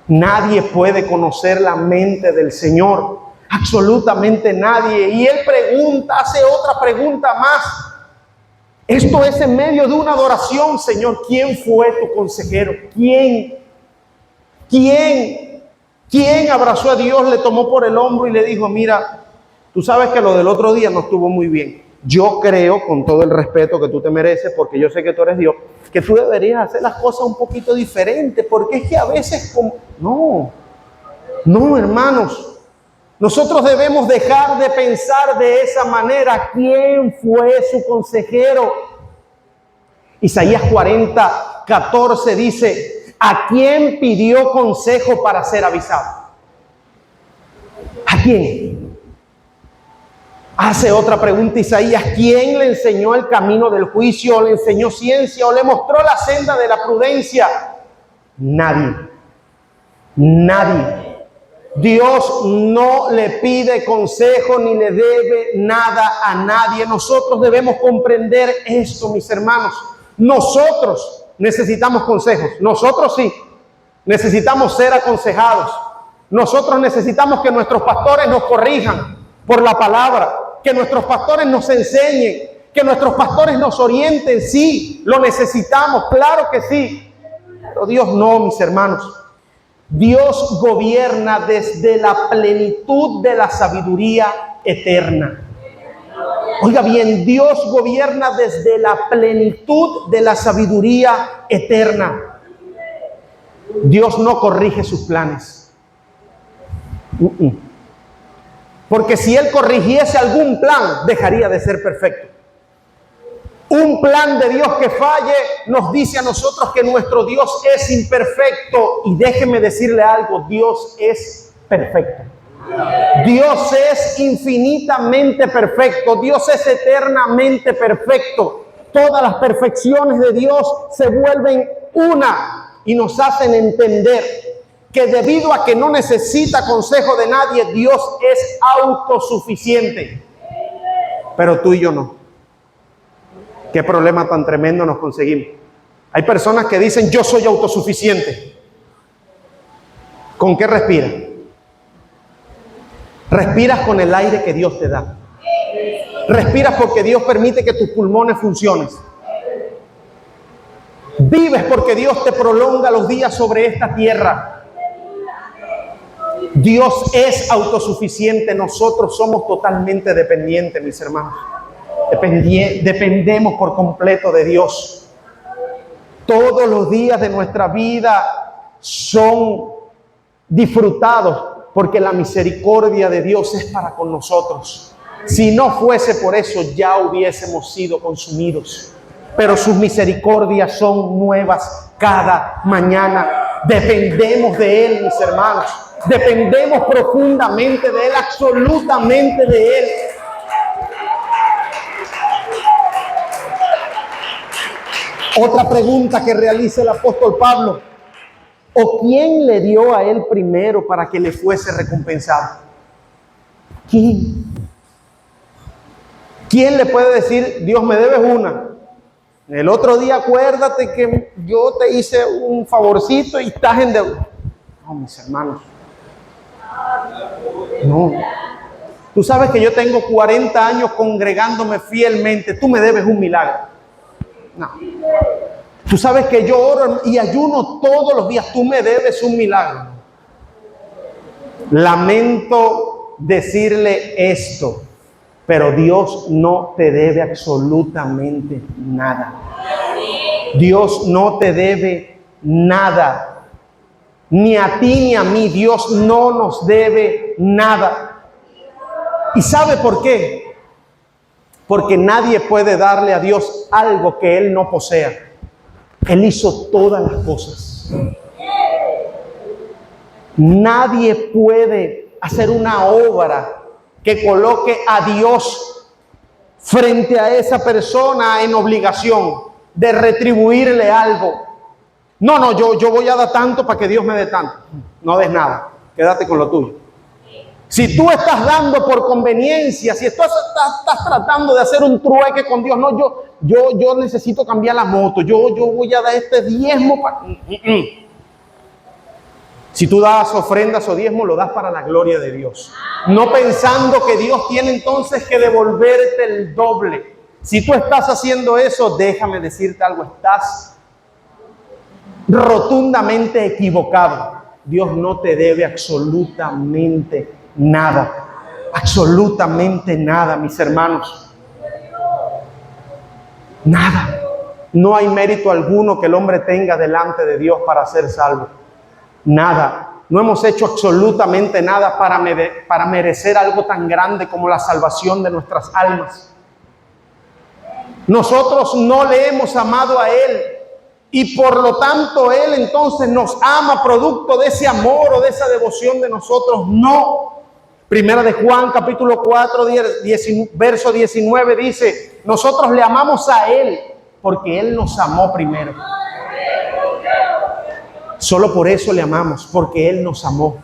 Nadie puede conocer la mente del Señor. Absolutamente nadie. Y Él pregunta, hace otra pregunta más. Esto es en medio de una adoración, Señor. ¿Quién fue tu consejero? ¿Quién ¿Quién abrazó a Dios, le tomó por el hombro y le dijo, mira, tú sabes que lo del otro día no estuvo muy bien? Yo creo, con todo el respeto que tú te mereces, porque yo sé que tú eres Dios, que tú deberías hacer las cosas un poquito diferentes, porque es que a veces... No, hermanos. Nosotros debemos dejar de pensar de esa manera. ¿Quién fue su consejero? Isaías 40:14 dice, ¿a quién pidió consejo para ser avisado? ¿A quién? Hace otra pregunta Isaías, ¿quién le enseñó el camino del juicio, o le enseñó ciencia, o le mostró la senda de la prudencia? Nadie. Nadie. Dios no le pide consejo ni le debe nada a nadie. Nosotros debemos comprender esto, mis hermanos. Nosotros necesitamos consejos. Nosotros sí. Necesitamos ser aconsejados. Nosotros necesitamos que nuestros pastores nos corrijan por la palabra, que nuestros pastores nos enseñen, que nuestros pastores nos orienten. Sí, lo necesitamos, claro que sí. Pero Dios no, mis hermanos. Dios gobierna desde la plenitud de la sabiduría eterna. Oiga bien, Dios gobierna desde la plenitud de la sabiduría eterna. Dios no corrige sus planes. Porque si Él corrigiese algún plan, dejaría de ser perfecto. Un plan de Dios que falle nos dice a nosotros que nuestro Dios es imperfecto. Y déjeme decirle algo, Dios es perfecto. Dios es infinitamente perfecto. Dios es eternamente perfecto. Todas las perfecciones de Dios se vuelven una y nos hacen entender que debido a que no necesita consejo de nadie, Dios es autosuficiente. Pero tú y yo no. ¿Qué problema tan tremendo nos conseguimos? Hay personas que dicen, yo soy autosuficiente. ¿Con qué respiras? Respiras con el aire que Dios te da. Respiras porque Dios permite que tus pulmones funcionen. Vives porque Dios te prolonga los días sobre esta tierra. Dios es autosuficiente. Nosotros somos totalmente dependientes, mis hermanos. Dependemos por completo de Dios. Todos los días de nuestra vida son disfrutados porque la misericordia de Dios es para con nosotros. Si no fuese por eso, ya hubiésemos sido consumidos. Pero sus misericordias son nuevas cada mañana. Dependemos de Él, mis hermanos. Dependemos profundamente de Él, absolutamente de Él. Otra pregunta que realiza el apóstol Pablo. ¿O quién le dio a él primero para que le fuese recompensado? ¿Quién? ¿Quién le puede decir, Dios, me debes una? El otro día acuérdate que yo te hice un favorcito y estás en deuda. No, mis hermanos. No. Tú sabes que yo tengo 40 años congregándome fielmente. Tú me debes un milagro. No. Tú sabes que yo oro y ayuno todos los días. Tú me debes un milagro. Lamento decirle esto, pero Dios no te debe absolutamente nada. Dios no te debe nada. Ni a ti ni a mí. Dios no nos debe nada. ¿Y sabe por qué? Porque nadie puede darle a Dios algo que Él no posea. Él hizo todas las cosas. Nadie puede hacer una obra que coloque a Dios frente a esa persona en obligación de retribuirle algo. No, yo voy a dar tanto para que Dios me dé tanto. No des nada, quédate con lo tuyo. Si tú estás dando por conveniencia, si estás tratando de hacer un trueque con Dios, no, yo necesito cambiar la moto, yo voy a dar este diezmo para... Si tú das ofrendas o diezmo, lo das para la gloria de Dios. No pensando que Dios tiene entonces que devolverte el doble. Si tú estás haciendo eso, déjame decirte algo, estás rotundamente equivocado. Dios no te debe absolutamente nada. Absolutamente nada, mis hermanos. Nada. No hay mérito alguno que el hombre tenga delante de Dios para ser salvo. Nada. No hemos hecho absolutamente nada para merecer algo tan grande como la salvación de nuestras almas. Nosotros no le hemos amado a Él y por lo tanto Él entonces nos ama producto de ese amor o de esa devoción de nosotros. No. Primera de Juan capítulo 4 verso 19 dice: nosotros le amamos a Él porque Él nos amó primero. Solo por eso le amamos, porque Él nos amó.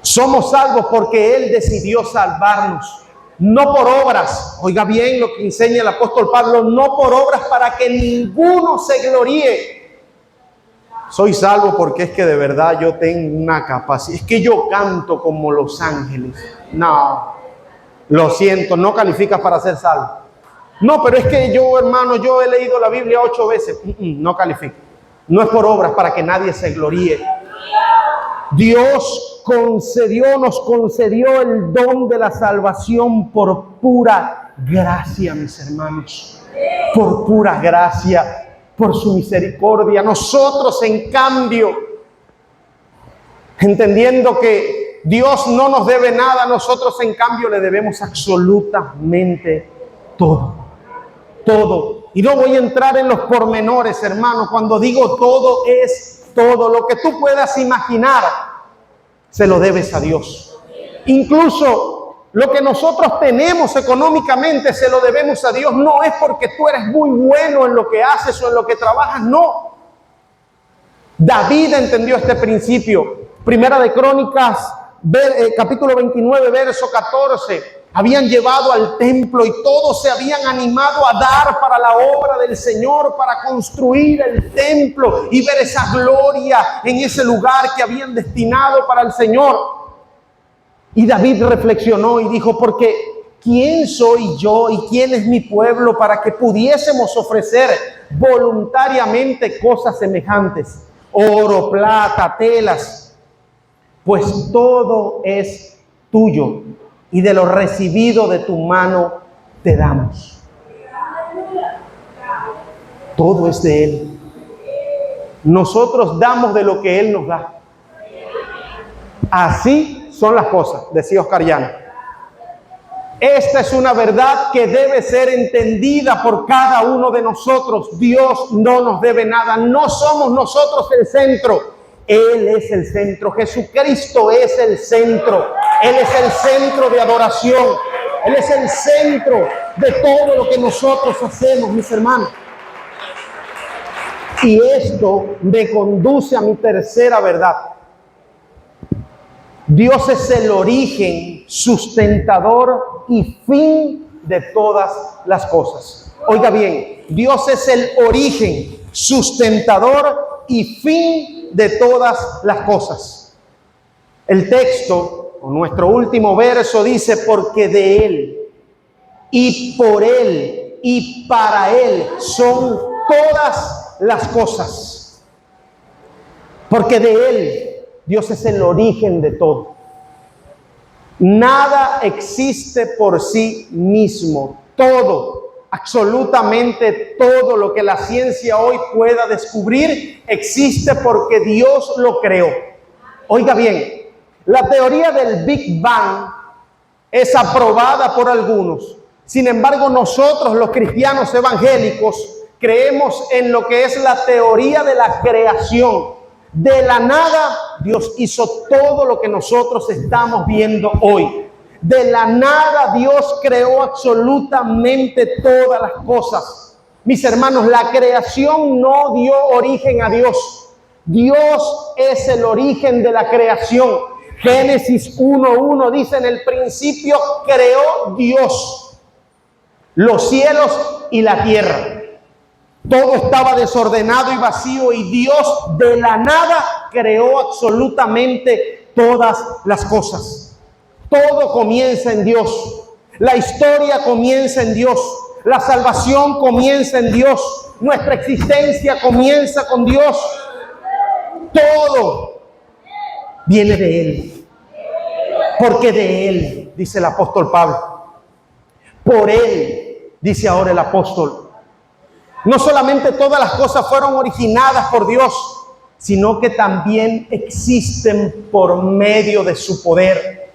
Somos salvos porque Él decidió salvarnos. No por obras. Oiga bien lo que enseña el apóstol Pablo. No por obras para que ninguno se gloríe. Soy salvo porque es que de verdad yo tengo una capacidad. Es que yo canto como los ángeles. No, lo siento, no calificas para ser salvo. No, pero es que yo, hermano, yo he leído la Biblia 8 veces. No califica. No es por obras para que nadie se gloríe. Dios nos concedió el don de la salvación por pura gracia, mis hermanos. Por pura gracia, por su misericordia. Nosotros, en cambio, entendiendo que Dios no nos debe nada, nosotros, en cambio, le debemos absolutamente todo. Todo. Y no voy a entrar en los pormenores, hermano. Cuando digo todo, es todo. Lo que tú puedas imaginar, se lo debes a Dios. Incluso lo que nosotros tenemos económicamente, se lo debemos a Dios. No es porque tú eres muy bueno en lo que haces o en lo que trabajas, no. David entendió este principio. Primera de Crónicas, capítulo 29, verso 14. Habían llevado al templo y todos se habían animado a dar para la obra del Señor, para construir el templo y ver esa gloria en ese lugar que habían destinado para el Señor. Y David reflexionó y dijo: porque ¿quién soy yo y quién es mi pueblo para que pudiésemos ofrecer voluntariamente cosas semejantes? Oro, plata, telas, pues todo es tuyo. Y de lo recibido de tu mano te damos. Todo es de Él. Nosotros damos de lo que Él nos da. Así son las cosas, decía Oscar Llano. Esta es una verdad que debe ser entendida por cada uno de nosotros. Dios no nos debe nada. No somos nosotros el centro. Él es el centro. Jesucristo es el centro. Él es el centro de adoración. Él es el centro de todo lo que nosotros hacemos, mis hermanos. Y esto me conduce a mi tercera verdad. Dios es el origen, sustentador y fin de todas las cosas. Oiga bien, Dios es el origen, sustentador y fin de todas las cosas. El texto, o nuestro último verso, dice: porque de Él y por Él y para Él son todas las cosas. Porque de Él, Dios es el origen de todo. Nada existe por sí mismo. Todo, absolutamente todo lo que la ciencia hoy pueda descubrir, existe porque Dios lo creó. Oiga bien, la teoría del Big Bang es aprobada por algunos. Sin embargo, nosotros, los cristianos evangélicos, creemos en lo que es la teoría de la creación. De la nada, Dios hizo todo lo que nosotros estamos viendo hoy. De la nada, Dios creó absolutamente todas las cosas. Mis hermanos, la creación no dio origen a Dios. Dios es el origen de la creación. Génesis 1:1 dice: en el principio creó Dios los cielos y la tierra. Todo estaba desordenado y vacío y Dios de la nada creó absolutamente todas las cosas. Todo comienza en Dios. La historia comienza en Dios. La salvación comienza en Dios. Nuestra existencia comienza con Dios. viene de Él. Porque de Él, dice el apóstol Pablo. Por Él, dice ahora el apóstol. No solamente todas las cosas fueron originadas por Dios, sino que también existen por medio de su poder.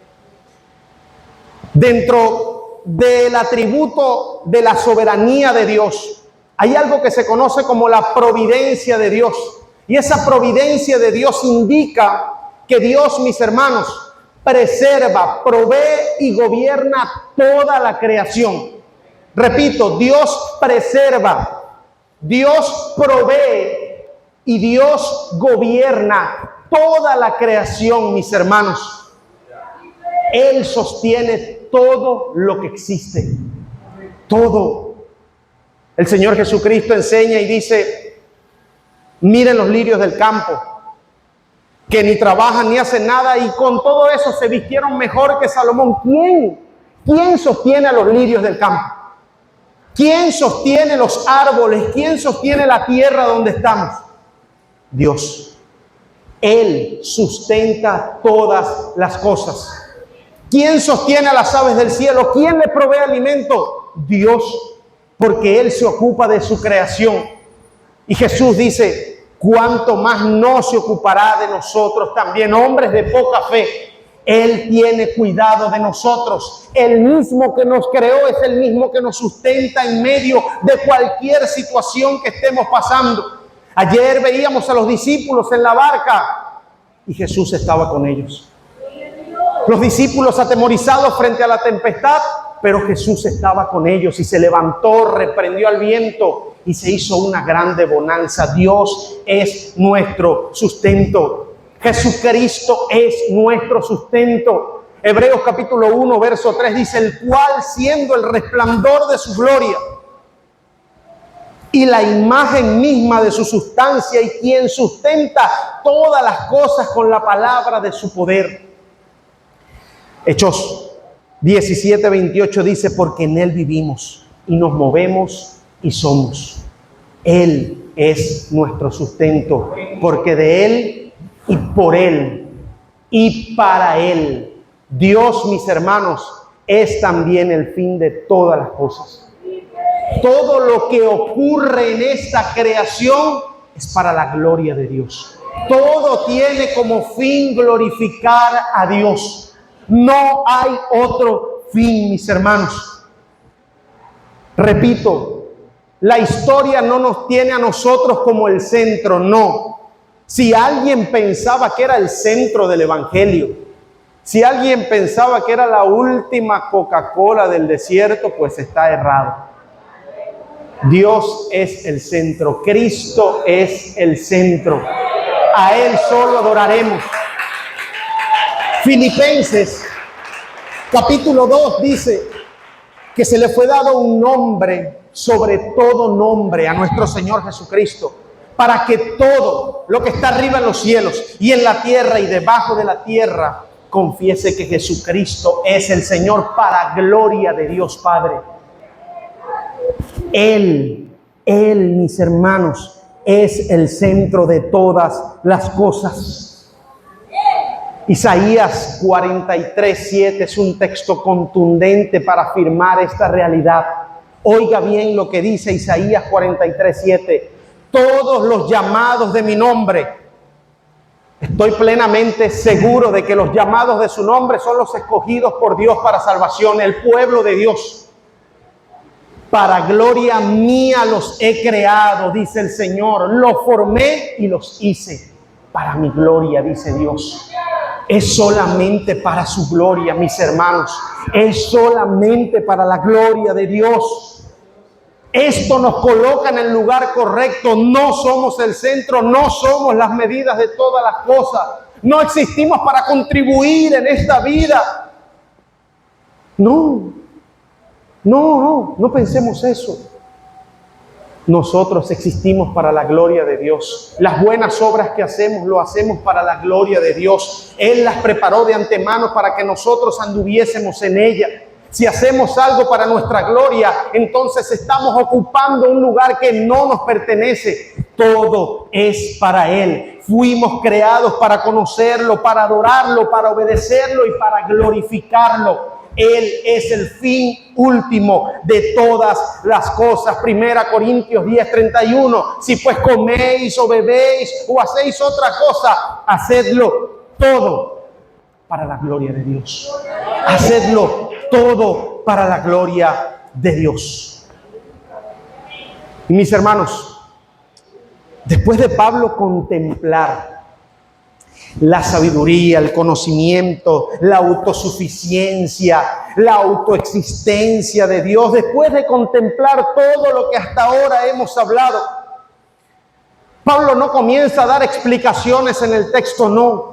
Dentro del atributo de la soberanía de Dios, hay algo que se conoce como la providencia de Dios. Y esa providencia de Dios indica que Dios, mis hermanos, preserva, provee y gobierna toda la creación. Repito, Dios preserva, Dios provee y Dios gobierna toda la creación, mis hermanos. Él sostiene todo lo que existe. Todo. El Señor Jesucristo enseña y dice, miren los lirios del campo, que ni trabajan ni hacen nada, y con todo eso se vistieron mejor que Salomón. ¿Quién sostiene a los lirios del campo? ¿Quién sostiene los árboles? ¿Quién sostiene la tierra donde estamos? Dios. Él sustenta todas las cosas. ¿Quién sostiene a las aves del cielo? ¿Quién le provee alimento? Dios, porque Él se ocupa de su creación. Y Jesús dice, cuánto más no se ocupará de nosotros también, hombres de poca fe. Él tiene cuidado de nosotros. El mismo que nos creó es el mismo que nos sustenta en medio de cualquier situación que estemos pasando. Ayer veíamos a los discípulos en la barca y Jesús estaba con ellos. Los discípulos atemorizados frente a la tempestad, pero Jesús estaba con ellos y se levantó, reprendió al viento y se hizo una grande bonanza. Dios es nuestro sustento. Jesucristo es nuestro sustento. Hebreos capítulo 1, verso 3 dice, el cual siendo el resplandor de su gloria y la imagen misma de su sustancia, y quien sustenta todas las cosas con la palabra de su poder. Hechos 17, 28 dice, porque en Él vivimos y nos movemos y somos. Él es nuestro sustento, porque de Él y por Él y para Él, Dios, mis hermanos, es también el fin de todas las cosas. Todo lo que ocurre en esta creación es para la gloria de Dios. Todo tiene como fin glorificar a Dios. No hay otro fin, mis hermanos. Repito, la historia no nos tiene a nosotros como el centro, no. Si alguien pensaba que era el centro del evangelio, si alguien pensaba que era la última Coca-Cola del desierto, pues está errado. Dios es el centro, Cristo es el centro. A Él solo adoraremos. Filipenses capítulo 2 dice que se le fue dado un nombre sobre todo nombre a nuestro Señor Jesucristo, para que todo lo que está arriba en los cielos y en la tierra y debajo de la tierra confiese que Jesucristo es el Señor, para gloria de Dios Padre. Él, mis hermanos, es el centro de todas las cosas. Isaías 43:7 es un texto contundente para afirmar esta realidad. Oiga bien lo que dice Isaías 43:7. Todos los llamados de mi nombre, estoy plenamente seguro de que los llamados de su nombre son los escogidos por Dios para salvación, el pueblo de Dios. Para gloria mía los he creado, dice el Señor. Los formé y los hice para mi gloria, dice Dios. Es solamente para su gloria, mis hermanos. Es solamente para la gloria de Dios. Esto nos coloca en el lugar correcto. No somos el centro, no somos las medidas de todas las cosas. No existimos para contribuir en esta vida. No pensemos eso. Nosotros existimos para la gloria de Dios. Las buenas obras que hacemos, lo hacemos para la gloria de Dios. Él las preparó de antemano para que nosotros anduviésemos en ella. Si hacemos algo para nuestra gloria, entonces estamos ocupando un lugar que no nos pertenece. todo es para Él. Fuimos creados para conocerlo, para adorarlo, para obedecerlo y para glorificarlo. Él es el fin último de todas las cosas. 1 Corintios 10:31. Si pues coméis o bebéis o hacéis otra cosa, hacedlo todo para la gloria de Dios. Hacedlo todo para la gloria de Dios. Y mis hermanos, después de Pablo contemplar la sabiduría, el conocimiento, la autosuficiencia, la autoexistencia de Dios, después de contemplar todo lo que hasta ahora hemos hablado, Pablo no comienza a dar explicaciones en el texto, no.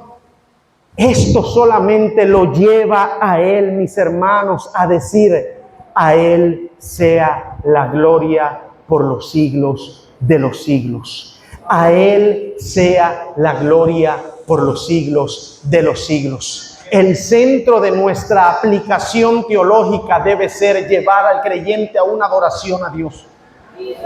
Esto solamente lo lleva a él, mis hermanos, a decir: a Él sea la gloria por los siglos de los siglos. A Él sea la gloria por los siglos de los siglos. El centro de nuestra aplicación teológica debe ser llevar al creyente a una adoración a Dios.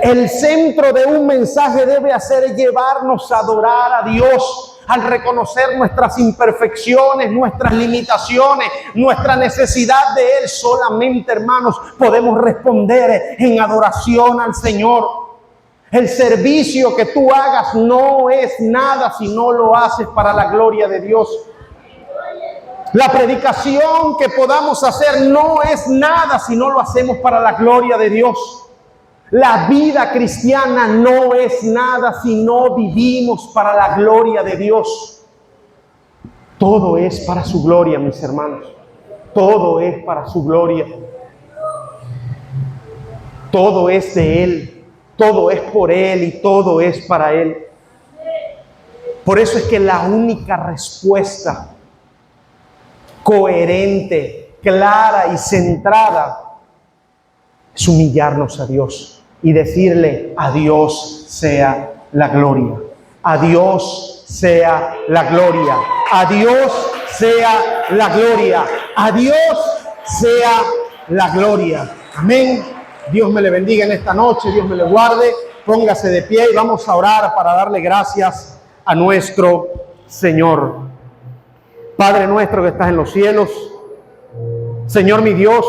El centro de un mensaje debe ser llevarnos a adorar a Dios, al reconocer nuestras imperfecciones, nuestras limitaciones, nuestra necesidad de Él. Solamente, hermanos, podemos responder en adoración al Señor. El servicio que tú hagas no es nada si no lo haces para la gloria de Dios. La predicación que podamos hacer no es nada si no lo hacemos para la gloria de Dios. La vida cristiana no es nada si no vivimos para la gloria de Dios. Todo es para su gloria, mis hermanos. Todo es para su gloria. Todo es de Él. Todo es por Él y todo es para Él. Por eso es que la única respuesta coherente, clara y centrada es humillarnos a Dios y decirle: a Dios sea la gloria. A Dios sea la gloria. A Dios sea la gloria. A Dios sea la gloria. Amén. Dios me le bendiga en esta noche, Dios me le guarde. Póngase de pie y vamos a orar para darle gracias a nuestro Señor. Padre nuestro que estás en los cielos, Señor mi Dios,